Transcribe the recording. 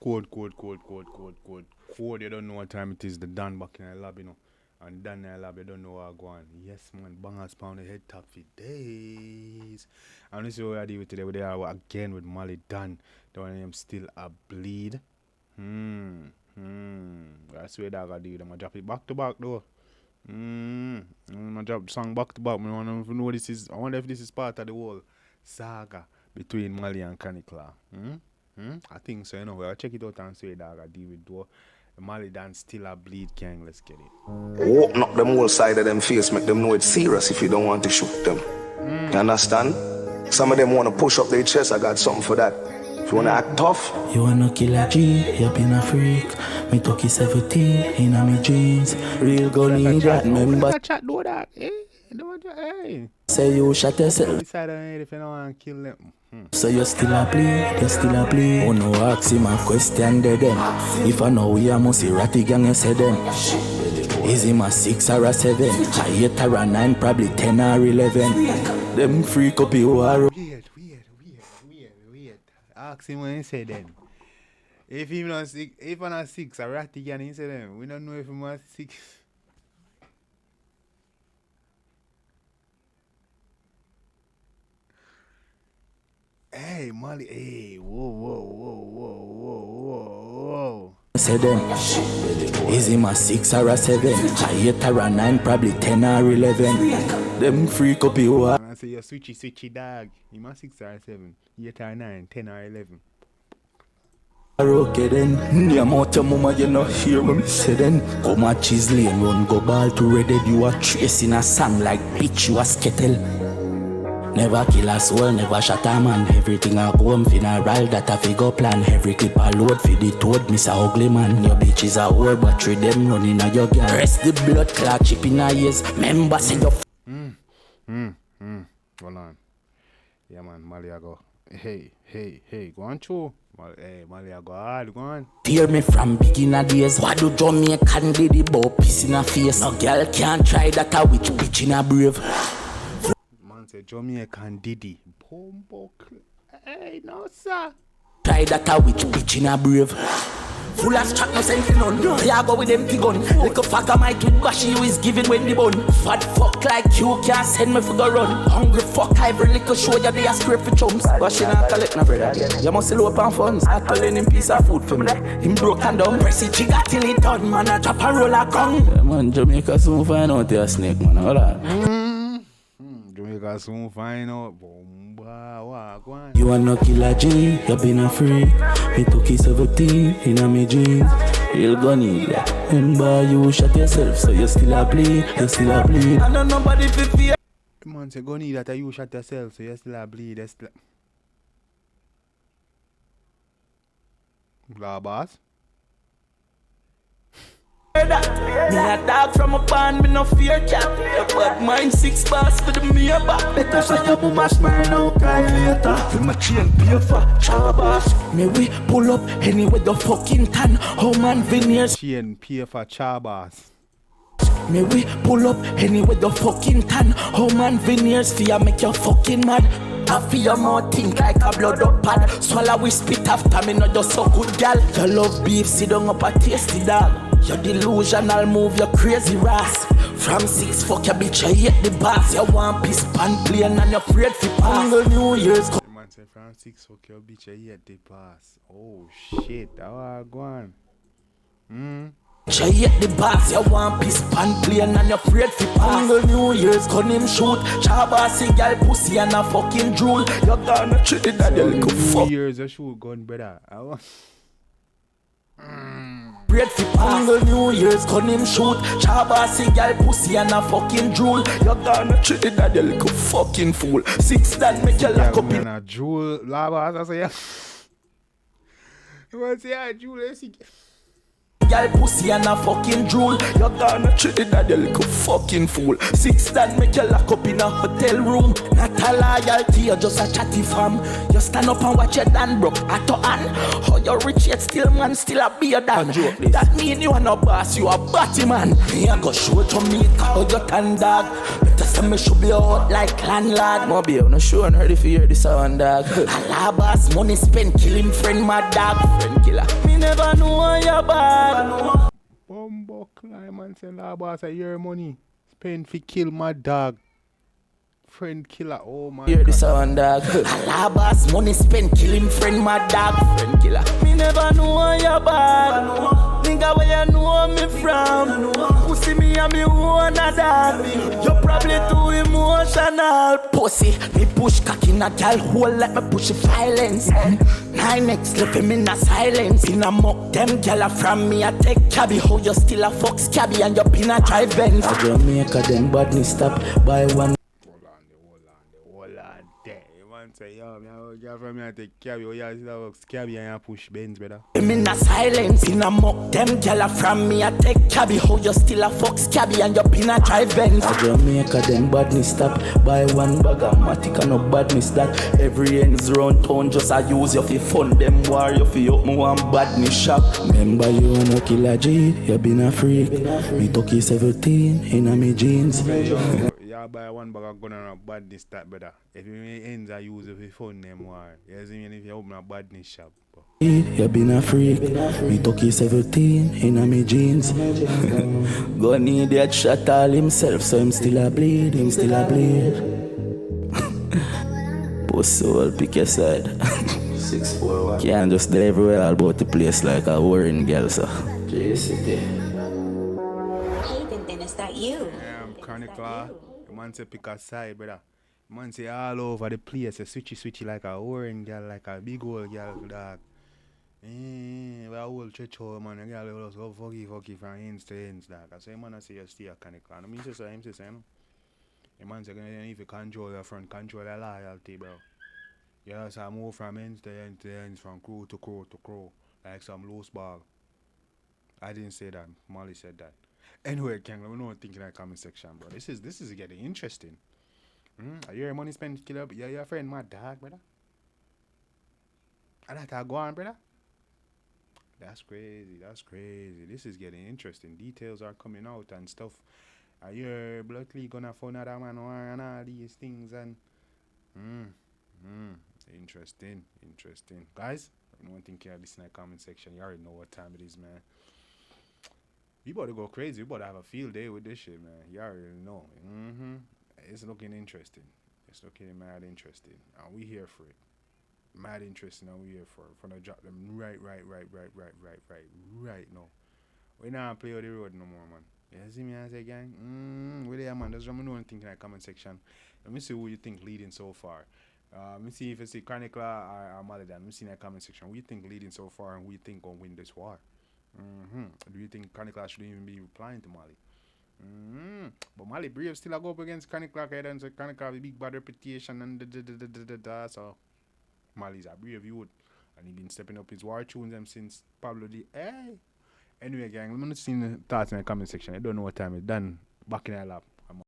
Code. You don't know what time it is. The Dan back in the lab, you know. And Dan in the lab, you don't know what go on. Yes, man. Bangers pound the head top for days. And this is what I deal with today. We are again with Malie Donn. The one name still a bleed. That's where I do. I'm gonna drop it back to back though. I'm gonna drop the song back to back. I want to know this is. I wonder if this is part of the whole saga between Malie and 𝐑𝐂𝐂𝐓𝐈𝐎𝐍. I think so, you know. We'll check it out and see what I deal with though. Malie Donn still a bleed gang. Let's get it. Open up them whole side of them face, make them know it's serious if you don't want to shoot them. You understand? Some of them want to push up their chest. I got something for that. If you want to act tough. You wanna kill a G, you been a freak. Me took his 17 in my jeans. Real gun need that member. Chat do that, eh? Hey. Say you shot yourself. Decide if you don't want to kill them. So you still a play, Oh no, ask him a question dead then. If I know we a must see ratty gang, you say them. Is him a 6 or a 7? A 8 or a 9, probably 10 or 11. Them freak up you are. Weird. Ask him when he say then. If he not 6, if I'm not 6, a ratty gang, he say them. We don't know if I'm not 6. Hey, Malie, hey, whoa. Say them. Is him a 6 or a 7? A 8 or a 9, probably 10 or 11. Them freak up you are. I say you're switchy dog. He must 6 or 7, 8 or 9, 10 or 11. Okay then, near out your mama, you know hear what me say then. Come a chisel and run go ball to red dead. You a tracing a song like bitch, you a skettle. Never kill a soul, never shot a man. Everything a go home funeral, that a figure plan. Every clip a load for the toad, miss a ugly man. Your bitch is a whore, but treat them running a your girl. Press the blood clot chip in a ears. Member say you Hold on. Yeah man, Malie I go. Hey, go on through. Hey, Malie I go hard, go on. Fear me from beginner days. What do Jamaican did about piss in a face? No girl can't try that a witch bitch in a brave. Say Jamaican Diddy. Hey, no sir. Try that a witch bitch in a brave. Full of strap, no sense in none. They go with empty gun. Like a fagger might with bashy you is giving when the bun. Fat fuck like you can't send me for the run. Hungry fuck every little show you they a scrape for chumps. But she not collect no brother. You must low up on funds. I calling him piece of food for me. Him broke and down. Press it trigger till it done. Man I drop a roller gun. Yeah, man, Jamaica soon find out you're a snake man. Hold on. Jamaica soon find out. You wanna kill a G, you been a freak. Me took his 17 in a me jeans. Real gun need that. Remember you shot yourself, so you still a bleed. I know nobody fit fear. Man say gun need that you shot yourself, so you still a bleed. Blah boss. Me a dog from a band, me no fear cat. But mine 6 bars for the mere back. Better say your mama smile now, cry later. Feel my chain pay for chabas. Me we pull up anywhere the fucking tan. How man veneers. Chain pay for chabas. Me we pull up anywhere the fucking tan. How man veneers fear make you fucking mad. I feel your mouth think like a blood up pad. Swallow we spit after me not just so good gal. You love beef, sit down up a tasty dog. You're delusional, move your crazy ass. From 6 fuck your bitch, you hate the boss. You want piece pan plane and you're afraid for pass. New Year's the man say from 6 fuck your bitch, you hate the pass. Oh shit, how I go on? You hate the boss, you want piece pan plane and you're afraid for pass. New Year's gun him shoot. Chabasi girl pussy and a fucking drool. You're gonna treat it that you little fuck. 2 years a shoot gun brother. Bread for pass. New Year's gun him shoot. Chabasi girl pussy and a fucking drool. You're gonna treat it that you little fucking fool. 6 that make you lock up in a drool. Labas, I say yeah. You want to say a drool? Girl pussy and a fucking drool. You're gonna treat it that you little fucking fool. 6 that make you lock up in a hotel room. Not a loyalty, you're just a chatty fam. You stand up and watch your Dan broke at your hand. How you rich yet still man, still a beer dan. That mean you are no boss, you a batty man. Me a go show to me how you tan dog. Better say me should be out like landlord. Moby, I'm not sure I'm ready for hear the sound dog. Alabas money spent, kill him friend my dog. Friend killer. Me never know you're bad. Bumbo climb and say, "La boss, I hear money. Spend fi kill my dog. Friend killer, oh my Hear god." this one, dog. Alabas money spent killing friend, my dog. Friend killer. Me never know you're bad. Nigga, where you know me from? Pussy me and me own a dog. You probably too emotional. Pussy, me push cock in a gal hole like me push violence. 9X left him in a silence. In a mock them gal from me I take cabby. How you still a fox cabby and you pin a drive Benz? I Jamaica them badness stop by one. Hold on there. You man say, yo, me a girl from me I take cabby. Oh yeah, still a cabby and you push Benz, brother. I'm in a silence, in a mock them gal from me I take cabby. How you still a fox cabby and you pin a drive Benz? I Jamaica them badness stop by one bag of matic and no badness that every ends round town just I use you fi fund them war you fi up me one badness shop. Remember you no killer G, you been a freak. Me took you 17 in a me jeans. Yeah, buy one bag of gun and a badness that, brother. If you ends I use it for fun them war. You see me if you open a badness shop. You been a freak. Me took you 17 in a me jeans. Go need that shot all himself, so him still a bleed, him still a bleed. Post soul, pick your side. 641. Can't just go everywhere all about the place like a warring girl, so. JCT. Then is that you? Yeah, I'm Chronicle. The man say pick a side, brother. The man say all over the place, switchy like a warring girl, like a big old girl, dog. We a whole church hole, man. The girl will just go fucky from ends to ends, dog. I say, man, I say you stay a Chronicle. I mean, say so, him say so, you know. The man say, if you control your front, control your loyalty, bro. You just move from ends to ends, from crow to crow to crow, like some loose ball. I didn't say that. Malie said that. Anyway, King, let me know what you think in the comment section, bro. This is getting interesting. Are you money spent kill up? Yeah, your friend, my dog, brother. I like to go on, brother. That's crazy. This is getting interesting. Details are coming out and stuff. Are you bloodly gonna find another man and all these things and interesting. Guys, I don't think you have this in the comment section. You already know what time it is, man. We about to go crazy. We about to have a field day with this shit, man. You already know. It's looking interesting. It's looking mad interesting. And we here for it. Mad interesting and we here for it. Gonna drop them right now. We not play on the road no more, man. You see me as a gang? We there, man. Just let me know what you think in the comment section. Let me see who you think leading so far. Let me see if it's Chronicle or Malie Donn. Let me see in the comment section. Who you think leading so far and who you think gonna win this war? Do you think Chronicle should even be replying to Malie? But Malie brave still go up against Chronicle and so Chronicle have a big bad reputation and so Malie's a brave youth and he been stepping up his war tunes them since Pablo the Anyway, gang, let me see the thoughts in the comment section. I don't know what time it's done. Back in the lap.